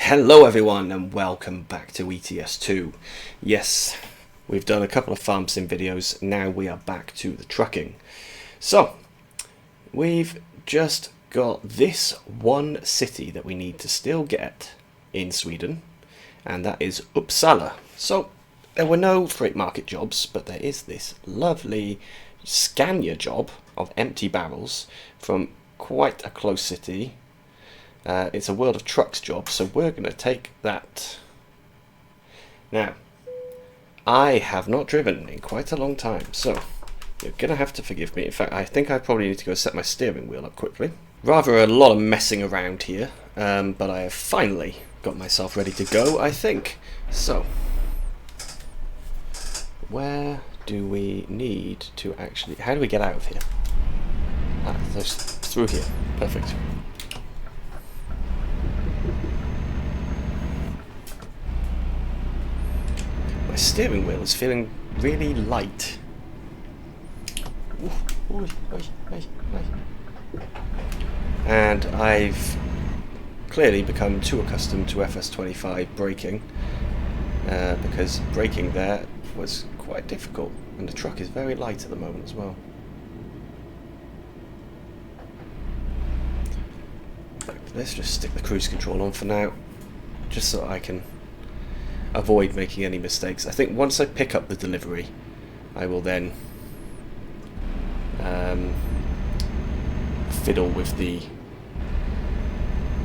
Hello everyone and welcome back to ETS2. Yes, we've done a couple of farm sim videos, now we are back to the trucking. So, we've just got this one city that we need to still get in Sweden, and that is Uppsala. So, there were no freight market jobs, but there is this lovely Scania job of empty barrels from quite a close city. It's a World of Trucks job, so we're going to take that. Now, I have not driven in quite a long time, so you're going to have to forgive me. In fact, I think I probably need to go set my steering wheel up quickly. Rather a lot of messing around here, but I have finally got myself ready to go, I think. So, where do we need to actually... How do we get out of here? There's through here. Perfect. My steering wheel is feeling really light. And I've clearly become too accustomed to FS25 braking because braking there was quite difficult, and the truck is very light at the moment as well. Let's just stick the cruise control on for now, just so I can avoid making any mistakes. I think once I pick up the delivery, I will then fiddle with the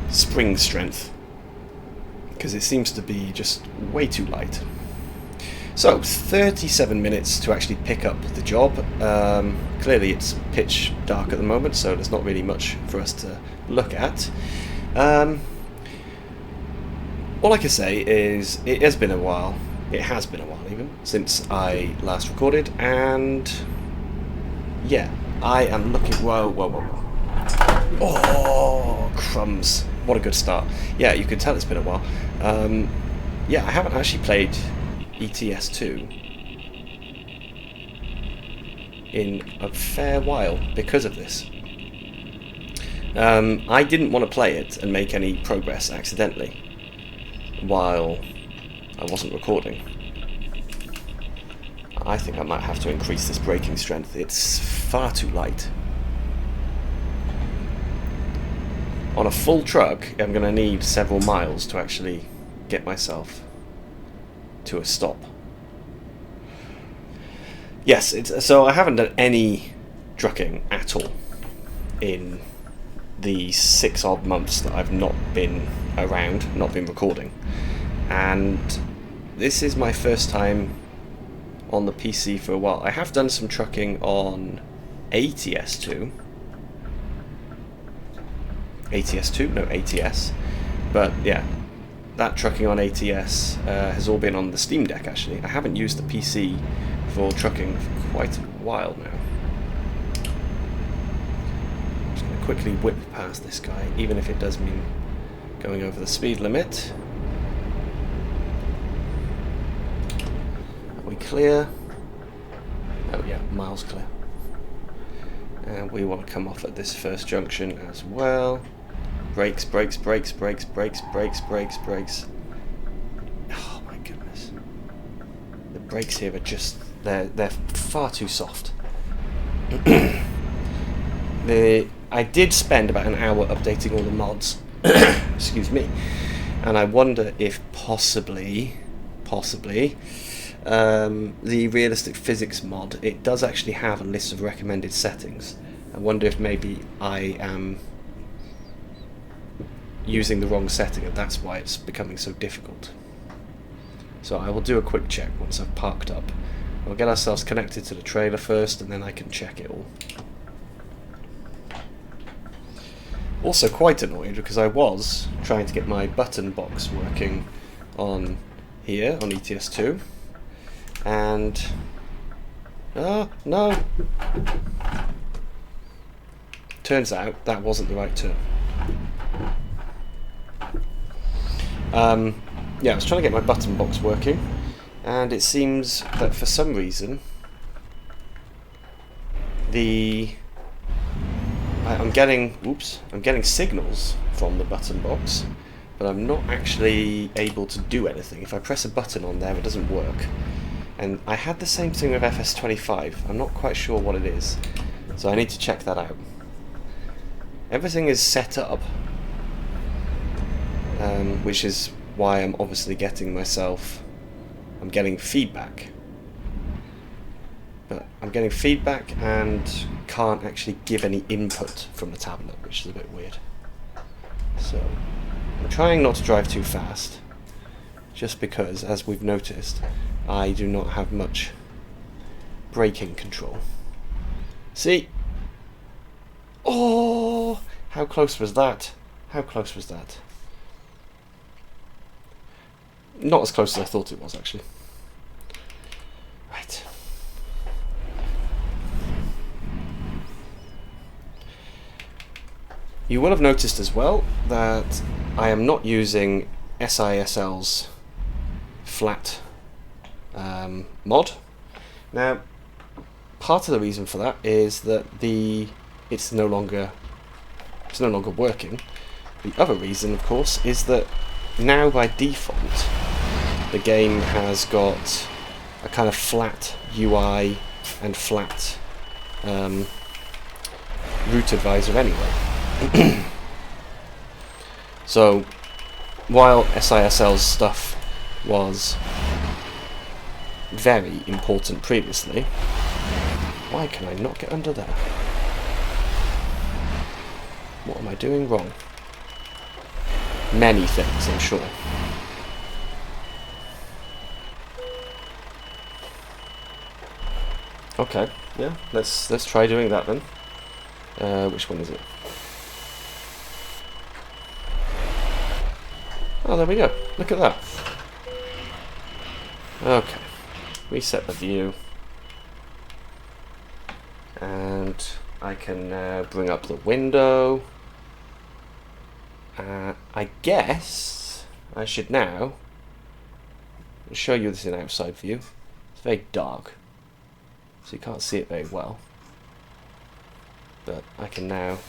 spring strength, because it seems to be just way too light. So 37 minutes to actually pick up the job. Clearly it's pitch dark at the moment, so there's not really much for us to look at. All I can say is it has been a while. It has been a while even since I last recorded, and yeah, I am looking. Whoa! Oh, crumbs! What a good start. Yeah, you can tell it's been a while. Yeah, I haven't actually played ETS2 in a fair while because of this. I didn't want to play it and make any progress accidentally while I wasn't recording. I think I might have to increase this braking strength. It's far too light. On a full truck, I'm going to need several miles to actually get myself to a stop. Yes, so I haven't done any trucking at all in the 6 odd months that I've not been around, not been recording, and this is my first time on the PC for a while. I have done some trucking on ATS2, no ATS, but yeah, that trucking on ATS has all been on the Steam Deck actually. I haven't used the PC for trucking for quite a while now. Quickly whip past this guy, even if it does mean going over the speed limit. Are we clear? Oh yeah, miles clear. And we want to come off at this first junction as well. Brakes. Oh my goodness. The brakes here are just, they're far too soft. I did spend about an hour updating all the mods, excuse me, and I wonder if possibly, the realistic physics mod, it does actually have a list of recommended settings. I wonder if maybe I am using the wrong setting and that's why it's becoming so difficult. So I will do a quick check once I've parked up. We'll get ourselves connected to the trailer first and then I can check it all. Also quite annoyed because I was trying to get my button box working on here on ETS2, and no, turns out that wasn't the right turn. Yeah, I was trying to get my button box working, and it seems that for some reason I'm getting signals from the button box, but I'm not actually able to do anything. If I press a button on there, it doesn't work. And I had the same thing with FS25. I'm not quite sure what it is, so I need to check that out. Everything is set up, which is why I'm obviously I'm getting feedback. But I'm getting feedback and can't actually give any input from the tablet, which is a bit weird. So I'm trying not to drive too fast, just because, as we've noticed, I do not have much braking control. See? Oh, how close was that? How close was that? Not as close as I thought it was, actually. Right. You will have noticed as well that I am not using SISL's flat mod. Now, part of the reason for that is that it's no longer working. The other reason, of course, is that now by default the game has got a kind of flat UI and flat route advisor anyway. So while SISL's stuff was very important previously, why can I not get under there? What am I doing wrong? Many things, I'm sure. Okay, yeah, let's try doing that then. Which one is it? Oh, there we go. Look at that. Okay, reset the view, and I can bring up the window. I guess I should now show you this in outside view. It's very dark, so you can't see it very well. But I can now,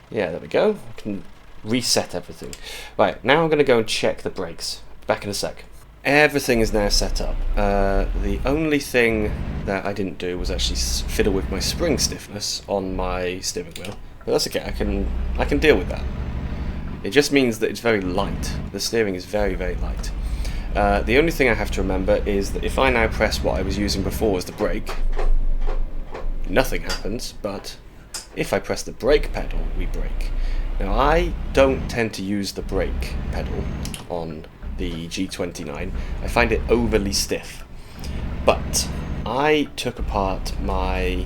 yeah, there we go. I can reset everything. Right, now I'm going to go and check the brakes. Back in a sec. Everything is now set up. The only thing that I didn't do was actually fiddle with my spring stiffness on my steering wheel. But that's okay, I can deal with that. It just means that it's very light. The steering is very, very light. The only thing I have to remember is that if I now press what I was using before as the brake, nothing happens, but if I press the brake pedal, we brake. Now, I don't tend to use the brake pedal on the G29. I find it overly stiff. But I took apart my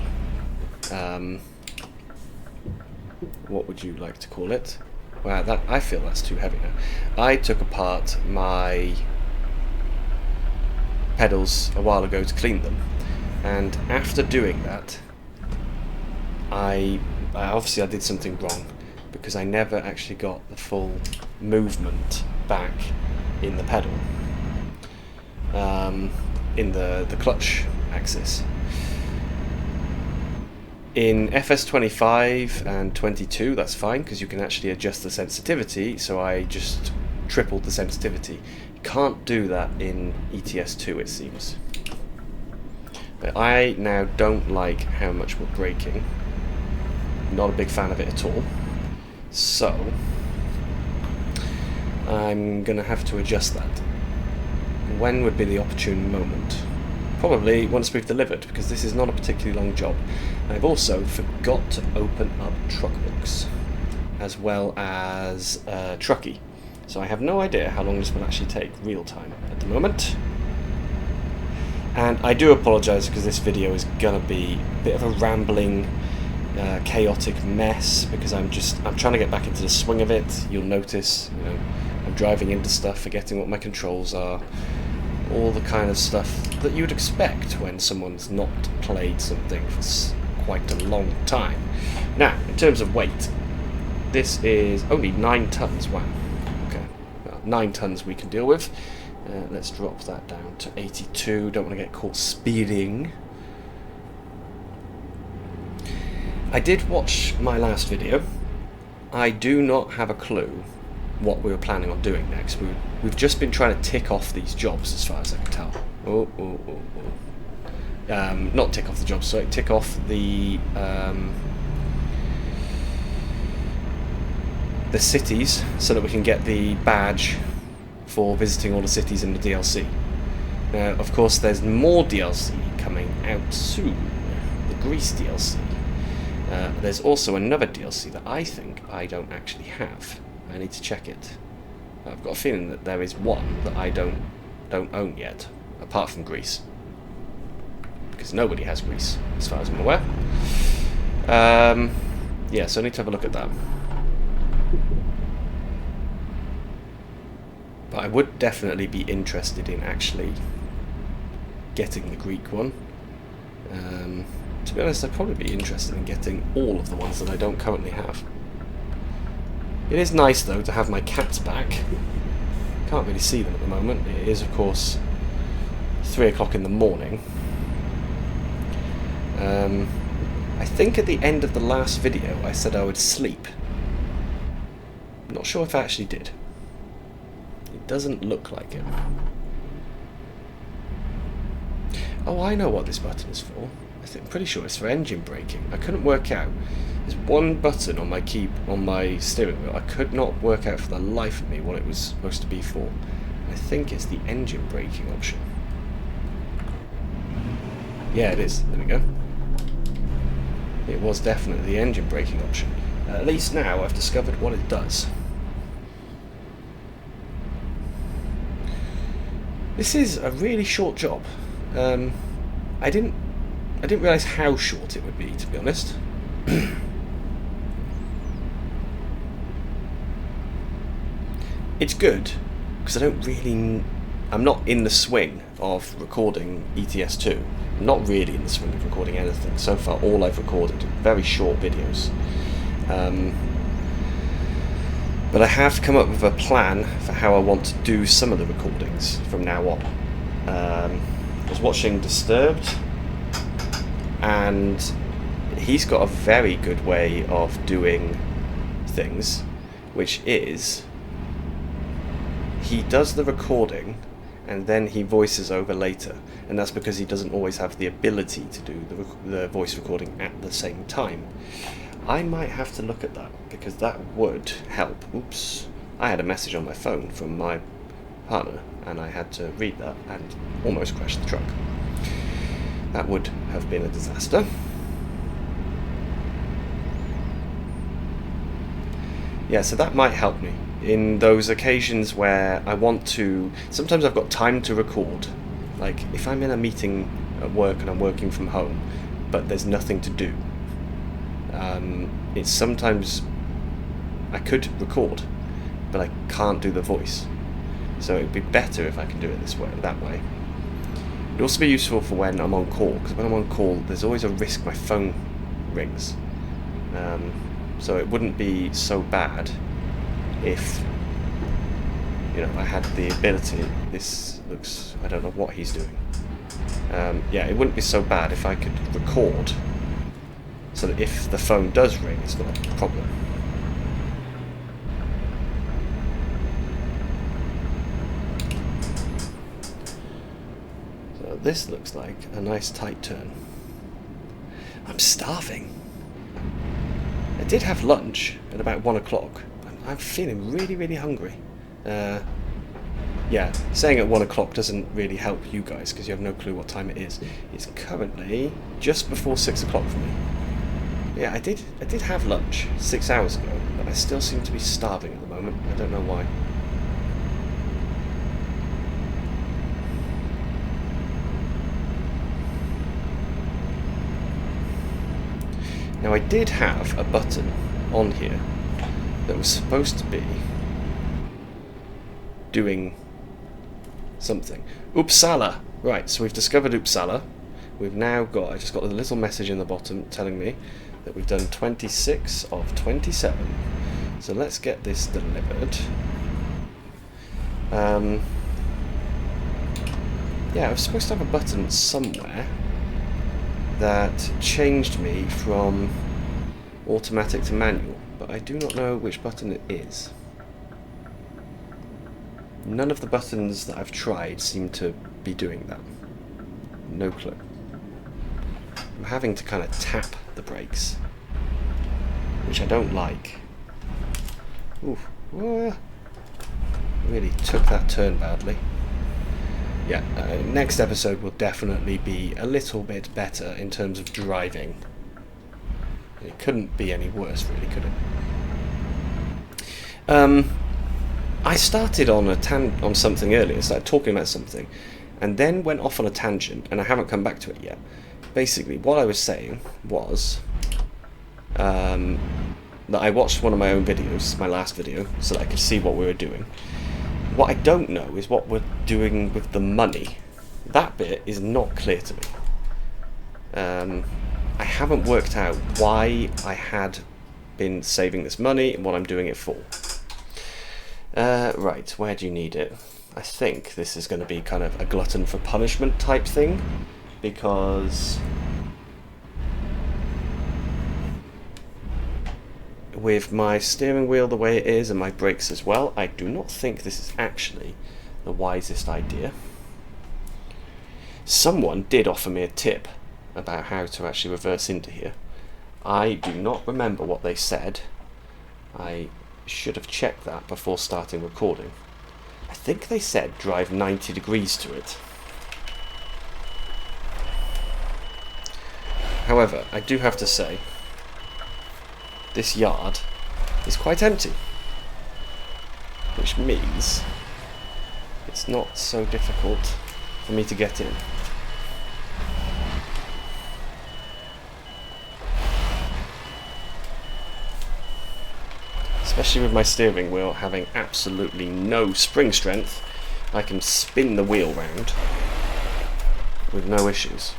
what would you like to call it? Wow, I feel that's too heavy now. I took apart my pedals a while ago to clean them, and after doing that, I obviously did something wrong, because I never actually got the full movement back in the pedal, in the clutch axis. In FS25 and 22, that's fine, because you can actually adjust the sensitivity, so I just tripled the sensitivity. You can't do that in ETS2, it seems. But I now don't like how much we're braking. Not a big fan of it at all. So I'm going to have to adjust that. When would be the opportune moment? Probably once we've delivered, because this is not a particularly long job. I've also forgot to open up Truckbooks, as well as Truckee. So I have no idea how long this will actually take real time at the moment. And I do apologise, because this video is going to be a bit of a rambling, chaotic mess, because I'm trying to get back into the swing of it. You'll notice, I'm driving into stuff, forgetting what my controls are, all the kind of stuff that you'd expect when someone's not played something for quite a long time. Now, in terms of weight, this is only 9 tons. Wow. Okay, well, 9 tons we can deal with. Let's drop that down to 82. Don't want to get caught speeding. I did watch my last video. I do not have a clue what we were planning on doing next. We've just been trying to tick off these jobs, as far as I can tell. Not tick off the jobs, sorry, tick off the cities, so that we can get the badge for visiting all the cities in the DLC. Now, of course, there's more DLC coming out soon, the Greece DLC. There's also another DLC that I think I don't actually have. I need to check it. I've got a feeling that there is one that I don't own yet, apart from Greece, because nobody has Greece, as far as I'm aware. Yeah, so I need to have a look at that. But I would definitely be interested in actually getting the Greek one. To be honest, I'd probably be interested in getting all of the ones that I don't currently have. It is nice, though, to have my cats back. Can't really see them at the moment. It is, of course, 3 o'clock in the morning. I think at the end of the last video I said I would sleep. I'm not sure if I actually did. It doesn't look like it. Oh, I know what this button is for. I'm pretty sure it's for engine braking. I couldn't work out. There's one button on my steering wheel. I could not work out for the life of me what it was supposed to be for. I think it's the engine braking option. Yeah, it is. There we go. It was definitely the engine braking option. At least now I've discovered what it does. This is a really short job. I didn't realise how short it would be, to be honest. It's good because I'm not in the swing of recording ETS2. I'm not really in the swing of recording anything. So far, all I've recorded are very short videos. But I have come up with a plan for how I want to do some of the recordings from now on. I was watching Disturbed, and he's got a very good way of doing things, which is he does the recording and then he voices over later, and that's because he doesn't always have the ability to do the voice recording at the same time. I might have to look at that, because that would help. Oops, I had a message on my phone from my partner and I had to read that and almost crashed the truck. That would have been a disaster. Yeah, so that might help me in those occasions where I want to... Sometimes I've got time to record. Like, if I'm in a meeting at work and I'm working from home, but there's nothing to do, it's sometimes... I could record, but I can't do the voice. So it would be better if I can do it that way. It would also be useful for when I'm on call, because when I'm on call, there's always a risk my phone rings. So it wouldn't be so bad if, I had the ability. This looks... I don't know what he's doing. Yeah, it wouldn't be so bad if I could record, so that if the phone does ring, it's not a problem. So this looks like a nice tight turn. I'm starving. I did have lunch at about 1 o'clock. I'm feeling really, really hungry. Yeah, saying at 1 o'clock doesn't really help you guys, because you have no clue what time it is. It's currently just before 6 o'clock for me. Yeah, I did have lunch 6 hours ago, but I still seem to be starving at the moment. I don't know why. Now, I did have a button on here that was supposed to be doing something. Uppsala! Right, so we've discovered Uppsala. We've now got... I just got a little message in the bottom telling me that we've done 26 of 27. So let's get this delivered. Yeah, I was supposed to have a button somewhere that changed me from automatic to manual, but I do not know which button it is. None of the buttons that I've tried seem to be doing that. No clue. I'm having to kind of tap the brakes, which I don't like. Ooh, really took that turn badly. Yeah, next episode will definitely be a little bit better in terms of driving. It couldn't be any worse, really, could it? I started on something earlier, started talking about something, and then went off on a tangent, and I haven't come back to it yet. Basically, what I was saying was that I watched one of my own videos, my last video, so that I could see what we were doing. What I don't know is what we're doing with the money. That bit is not clear to me. I haven't worked out why I had been saving this money and what I'm doing it for. Right, where do you need it? I think this is going to be kind of a glutton for punishment type thing, because with my steering wheel the way it is and my brakes as well, I do not think this is actually the wisest idea. Someone did offer me a tip about how to actually reverse into here. I do not remember what they said. I should have checked that before starting recording. I think they said drive 90 degrees to it. However, I do have to say, this yard is quite empty, which means it's not so difficult for me to get in. Especially with my steering wheel having absolutely no spring strength, I can spin the wheel round with no issues.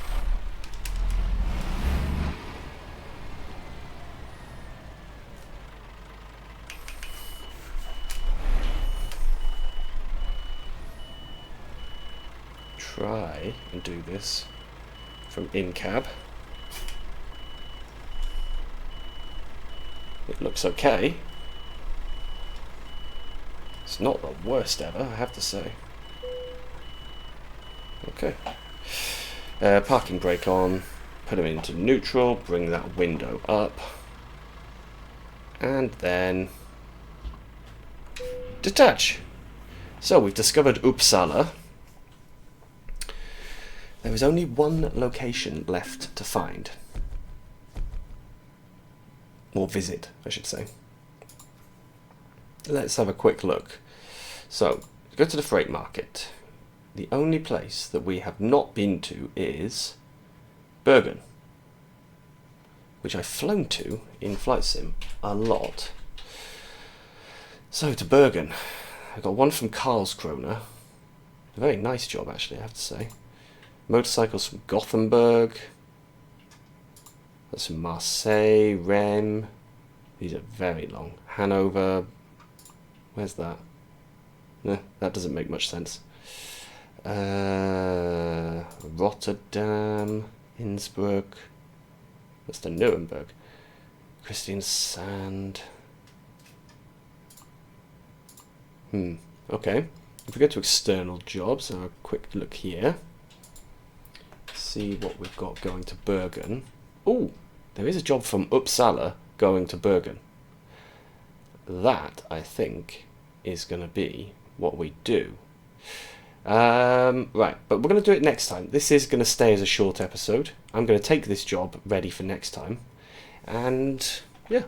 Try and do this from in-cab. It looks okay. It's not the worst ever, I have to say. Okay. Parking brake on, put them into neutral, bring that window up, and then detach. So we've discovered Uppsala. There is only one location left to find. Or visit, I should say. Let's have a quick look. So, go to the freight market. The only place that we have not been to is Bergen, which I've flown to in Flight Sim a lot. So, to Bergen. I've got one from Karlskrona. A very nice job, actually, I have to say. Motorcycles from Gothenburg. That's from Marseille, Rennes. These are very long. Hanover. Where's that? No, that doesn't make much sense. Rotterdam, Innsbruck. That's the Nuremberg. Kristiansand. Okay. If we go to external jobs, have a quick look here. See what we've got going to Bergen. Oh, there is a job from Uppsala going to Bergen. That, I think, is going to be what we do. Right, but we're going to do it next time. This is going to stay as a short episode. I'm going to take this job ready for next time. And, yeah,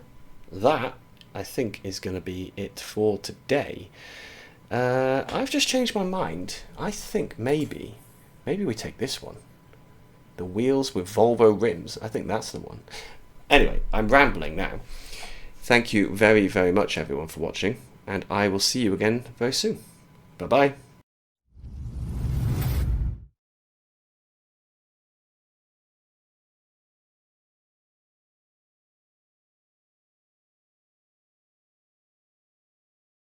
that, I think, is going to be it for today. I've just changed my mind. I think maybe we take this one. The wheels with Volvo rims. I think that's the one. Anyway, I'm rambling now. Thank you very, very much, everyone, for watching, and I will see you again very soon. Bye-bye.